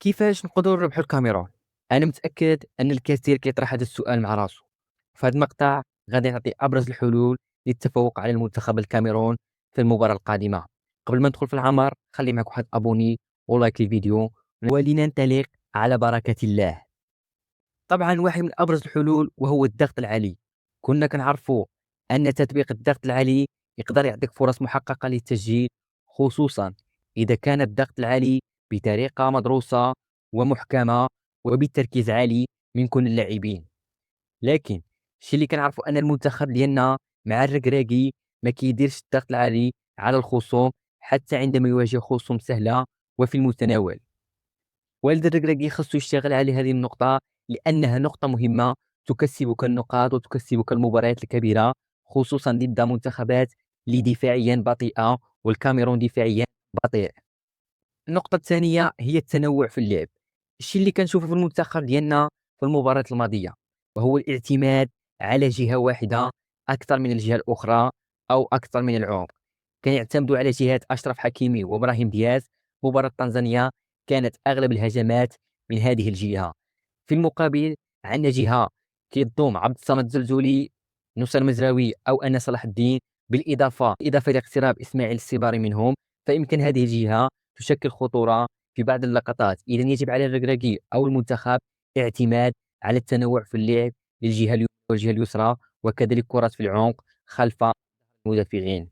كيفاش نقدروا نربحوا الكاميرون؟ انا متاكد ان الكثير كيطرح هذا السؤال مع راسه. في هذا المقطع غادي نعطي ابرز الحلول للتفوق على المنتخب الكاميرون في المباراه القادمه. قبل ما ندخل في العمر خلي معك واحد ابوني ولايك الفيديو ولننطلق على بركه الله. طبعا واحد من ابرز الحلول وهو الضغط العالي. كنا كنعرفوا ان تطبيق الضغط العالي يقدر يعطيك فرص محققه للتسجيل، خصوصا اذا كان الضغط العالي بطريقه مدروسه ومحكمه وبتركيز عالي من كل اللاعبين. لكن الشيء اللي كنعرفوا ان المنتخب ديالنا مع الركراكي ما كيديرش الضغط العالي على الخصوم حتى عندما يواجه خصوم سهله وفي المتناول. والد الركراكي خاصو يشتغل على هذه النقطة، لأنها نقطة مهمة تكسبك النقاط وتكسبك المباريات الكبيرة، خصوصا ضد منتخبات اللي دفاعيا بطيئة، والكاميرون دفاعيا بطيء. النقطة الثانية هي التنوع في اللعب. الشيء اللي كنشوفه في المنتخب ديالنا في المباراة الماضية وهو الاعتماد على جهة واحدة أكثر من الجهة الأخرى أو أكثر من العمق. كان يعتمدوا على جهة أشرف حكيمي وإبراهيم دياز. مباراة طنزانيا كانت أغلب الهجمات من هذه الجهة. في المقابل عندنا جهة كيضم عبد الصمد الزلزولي، نصر مزراوي أو أنا صلاح الدين، بالإضافة لاقتراب إسماعيل السيباري منهم. فيمكن هذه الجهة تشكل خطورة في بعض اللقطات. إذا يجب على الركراكي أو المنتخب اعتماد على التنوع في اللعب للجهة اليمنى والجهة اليسرى، وكذلك كرات في العمق خلف المدافعين.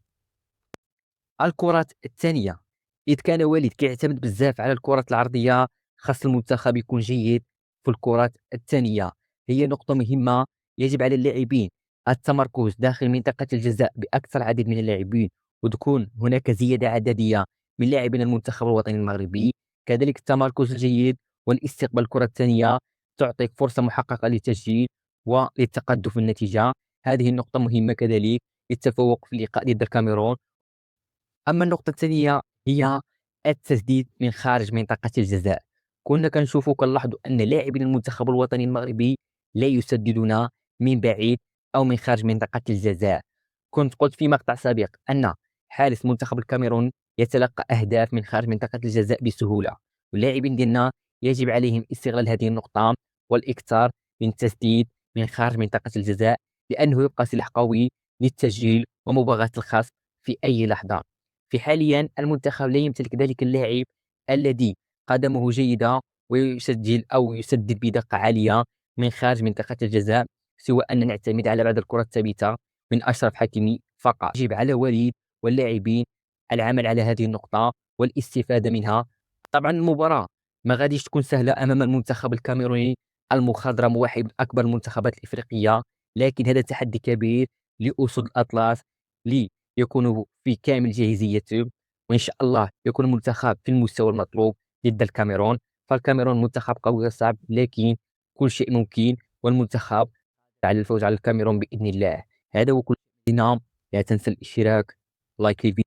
الكرات الثانية، إذ كان والد كيعتمد بزاف على الكرات العرضية، خاص المنتخب يكون جيد في الكرات الثانية. هي نقطة مهمة. يجب على اللاعبين التمركز داخل منطقة الجزاء بأكثر عدد من اللاعبين، وتكون هناك زيادة عددية من لاعبين المنتخب الوطني المغربي. كذلك التمركز الجيد والاستقبال الكرة الثانية تعطيك فرصة محققة للتسجيل وللتقدم في النتيجة. هذه النقطة مهمة كذلك للتفوق في اللقاء ضد الكاميرون. أما النقطة الثانية هي التسديد من خارج منطقة الجزاء. كنا كنشوفوا كنلاحظوا أن لاعبين المنتخب الوطني المغربي لا يسددون من بعيد أو من خارج منطقة الجزاء. كنت قلت في مقطع سابق أن حارس منتخب الكاميرون يتلقى أهداف من خارج منطقة الجزاء بسهولة، واللاعبين ديالنا يجب عليهم استغلال هذه النقطة والإكثار من التسديد من خارج منطقة الجزاء، لأنه يبقى سلاح قوي للتسجيل ومباغاة الخصم في أي لحظة. في حاليا المنتخب لا يمتلك ذلك اللاعب الذي قدمه جيدة ويسجل أو يسدد بدقة عالية من خارج منطقة الجزاء، سوى أن نعتمد على بعض الكرات الثابتة من أشرف حكيمي فقط. يجب على وليد واللاعبين العمل على هذه النقطة والاستفادة منها. طبعا المباراة ما غاديش تكون سهلة أمام المنتخب الكاميروني المخضرم، واحد من أكبر المنتخبات الإفريقية، لكن هذا تحدي كبير لأسود الأطلس ليكونوا في كامل جاهزيتهم، وإن شاء الله يكون المنتخب في المستوى المطلوب ضد الكاميرون. فالكاميرون منتخب قوي وصعب، لكن كل شيء ممكن، والمنتخب على الفوز على الكاميرون بإذن الله. هذا هو كل شيء. لا تنسى الاشتراك، لايك الفيديو.